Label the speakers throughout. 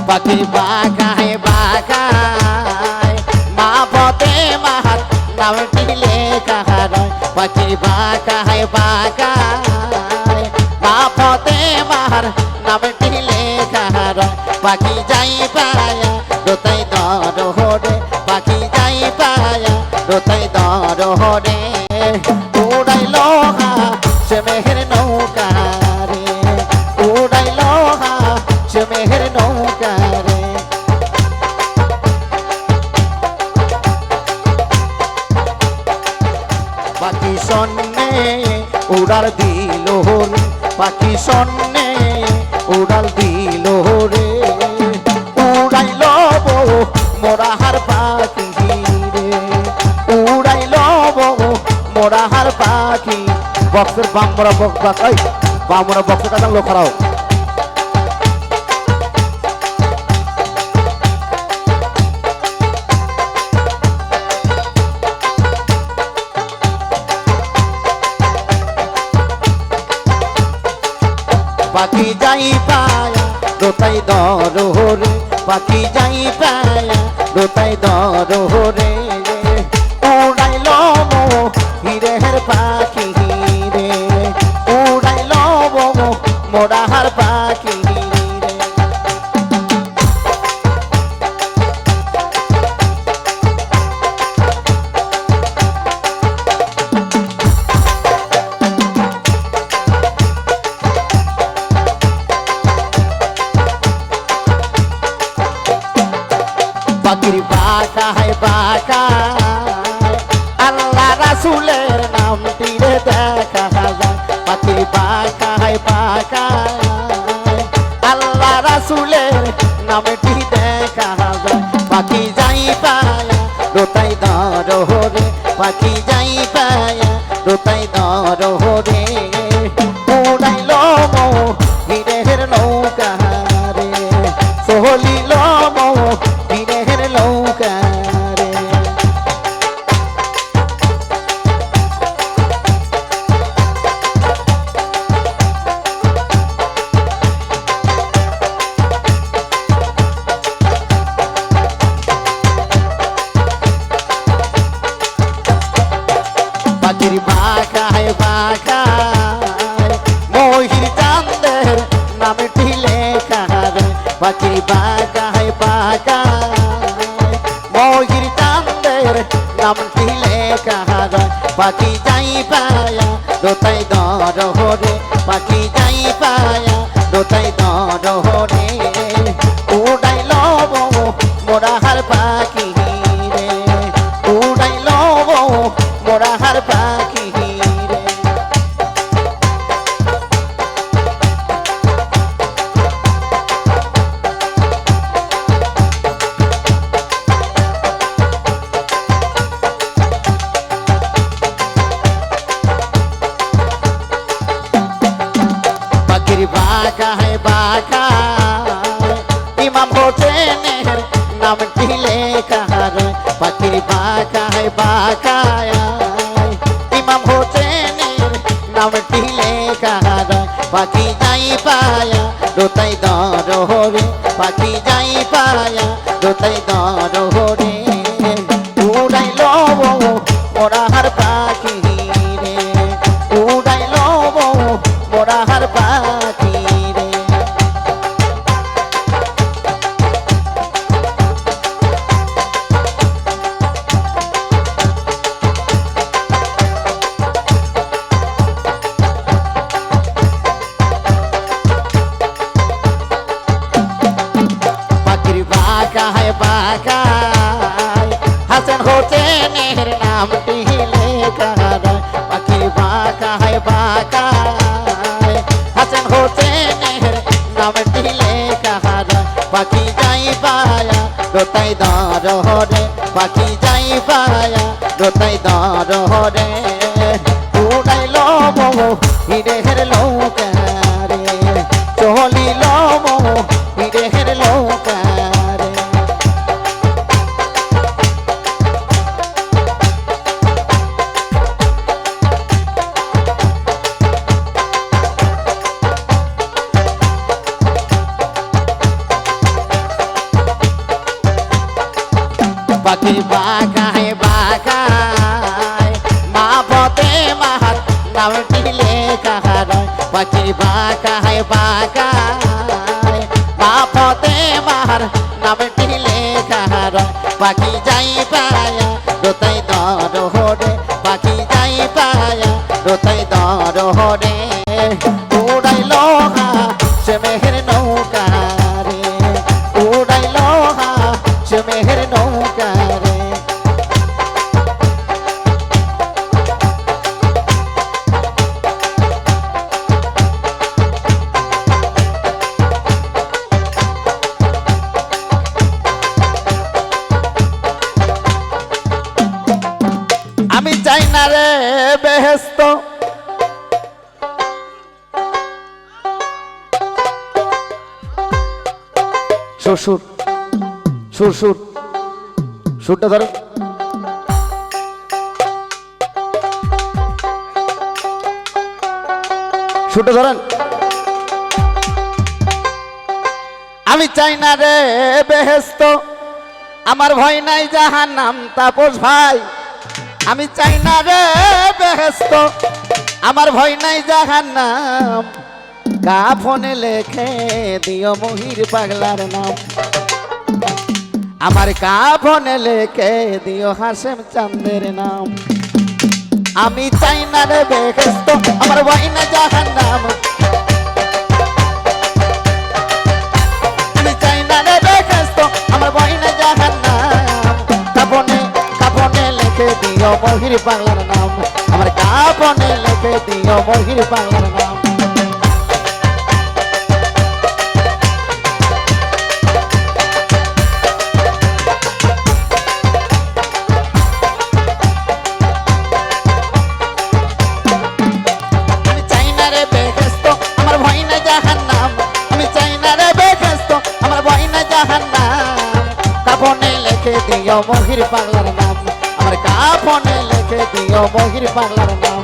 Speaker 1: পাখি বাগায় বাগায় মা পদে মাহাত নামটি লেখা রয় পাখি বাগায় বাগায় মা পদে মাহার নামটি লেখা রয় পাখি যাই পায়া দোতাই দরহরে পাখি যাই পায়া দোতাই দরহরে উড়াইল সে মেহের নৌকা রে উড়াইল সে মেহের নৌকা রে পাখি সন্নে উড়াল দিল রে পাখি সন্নে উড়াল দিল রে উড়াইল মোরাহার পাখি রে উড়াইল মোরাহার পাখি বক্সের বামরা বক্স বাকাই বামরা বক্সের কাছে লোক খারাপ পাখি যাই পায়া দোতাই দরহরে পাখি যাই পায়া দোতাই দরহরে উড়াইল হিরের পাখি রে উড়াইল মোরাহার পাখি রে পাখির বাঁকায় বাঁকায় আল্লাহ রাসূলের নামটি রে দেখা যায় পাখির বাঁকায় বাঁকায় আল্লাহ রাসূলের নামটি দেখা যায় পাখি যাই পায়া দোতাই দরহরে পাখি যাই পায়া দোতাই দরহরে উড়াইল হিরের নৌকা রে সোহলিল হিরের নৌকা রে পাখির বাঁকায় বাঁকায় মহির চাঁদের নামটি লেখা রে পাখির বাঁকায় বাঁকায় মহির চাঁদের নামটি লেখা রে পাখি যাই পায়া দোতাই দরহরে পাখি যাই পায়া দোতাই দরহরে উড়াইল মোরাহার পাখি রে উড়াইল মোরাহার পাখি রে পাখির বাঁকায় বাঁকায় ইমাম হোসেনের নামটি লেখা রয় পাখির বাঁকায় বাঁকায় ইমাম হোসেনের নামটি লেখা রয় পাখি যাই পায়া দোতাই দরহরে পাখি যাই পায়া দোতাই দরহরে উড়াইল মোরাহার পাখি রে উড়াইল মোরাহার পাখি রে পাখির বাঁকায় বাঁকায় হাসান হোসেনের নামটি লেখা রয় পাখির বাঁকায় বাঁকায় হাসান হোসেনের নামটি লেখা রয় পাখি যাই পায়া দোতাই দরহরে পাখি যাই পায়া দোতাই দরহরে উড়াইল হিরের নৌকা রে চলিল হিরের নৌকা রে পাখি বাঁকায় বাঁকায় মা পথে মাহার নামটি লেখা রয় পাখি বাঁকায় বাঁকায় মা পথে মাহার নামটি লেখা রয় পাখি যাই পায়া রোতাই দর হরে পাখি যাই পায়া রোতাই দর হরে উড়াইল সে মেহের নৌকা রে উড়াইল সে মেহের নৌকা রে আমি চাই না রে বেহেস্ত সুর সুর সুর সুর সুরটা ধরো সুরটা ধরেন আমি চাই না রে বেহেস্ত আমার ভয় নাই জাহান্নাম তাপস ভাই আমি চাই না রে বেহেস্ত আমার ভয় নাই জাহান্নাম কাফনে লেখে দিও মহির পাগলার নাম আমার কাফনে লেখে দিও হাসেম চাঁদের নাম আমি চাই না রে বেহেস্ত আমার ভয় নাই জাহান্নাম আমি চাই না রে বেহেস্ত আমার ভয় নাই জাহান্নাম কাফনে কাফনে লেখে দিও মহির পাগলার নাম আমার কাফনে লেখে দিও মহির পাগলার নাম দিও মহির পাগলার নাম আমার কাফনে লেখে দিও মহির পাগলার নাম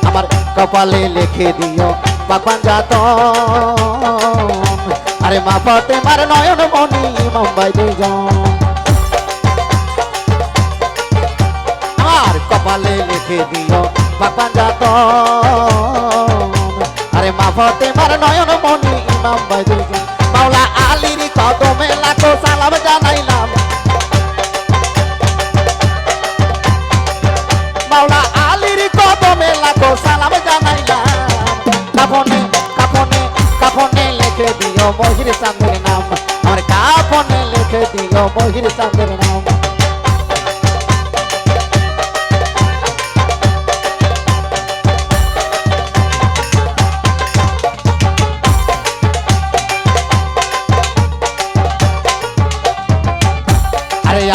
Speaker 1: আমার কপালে লিখে দিও পাপান জাত আরে মা পাতে মার নয়ন মনি মুম্বাই দুইজন কপালে লিখে দিও বাপা যাত আরে মা ফতে মার নয়ন মনি ইমাম বাইদুল মাওলা আলীর কদমে লাখো সালাম জানাইলাম মাওলা আলীর কদমে লাখো সালাম জানাইলাম কাফনে কাফনে কাফনে লিখে দিও মহির চাঁদের নাম আমার কাফনে লিখে দিও মহির চাঁদের নাম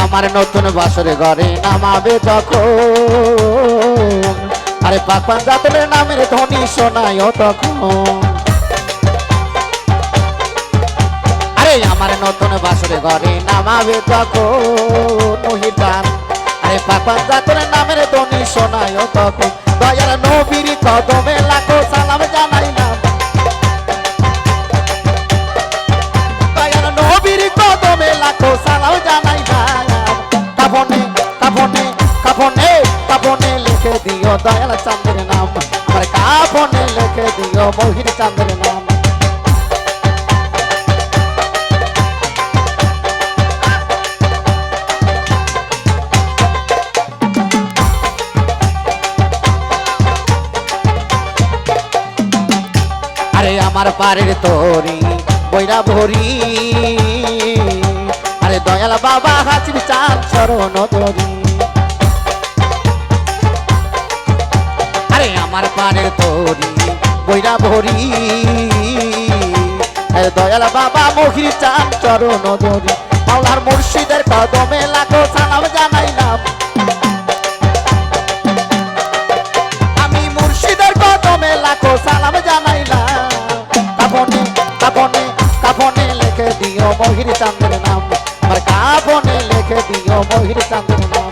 Speaker 1: আমার নতুন বাসরে ঘরে নামাবে তখন আরে পাপান জাতের নামের ধ্বনি শোনায় তখন আরে আমার নতুন বাসরে ঘরে নামাবে তখন মহিদান আরে পাপান জাতের নামের ধ্বনি শোনায় তখন দয়ার নবীর কদমে লাখো সালাম জানাইলাম দয়ার নবীর কদমে লাখো সালাম জানাইলাম কাফনে কাফনে কাফনে কাফনে লিখে দিও দয়াল চাঁদের নাম আমার কাফনে লিখে দিও মহির চাঁদের নাম আরে আমার পারের তোরি বৈরা ভরি আরে দয়াল বাবা হাসির চাঁদ চরণ ধরি আরে আমার পানের তোরি বৈরা ভরি আরে দয়াল বাবা মহির চাঁদ চরণ ধরি মাওলার মুর্শিদের কদমে লাখো সালাম জানাইলাম আমি মুর্শিদের কদমে লাখো সালাম জানাইলাম কাফনে কাফনে কাফনে লিখে দিও মহির চাঁদের নাম আমার কাফনে লিখে দিও মহির চাঁদের নাম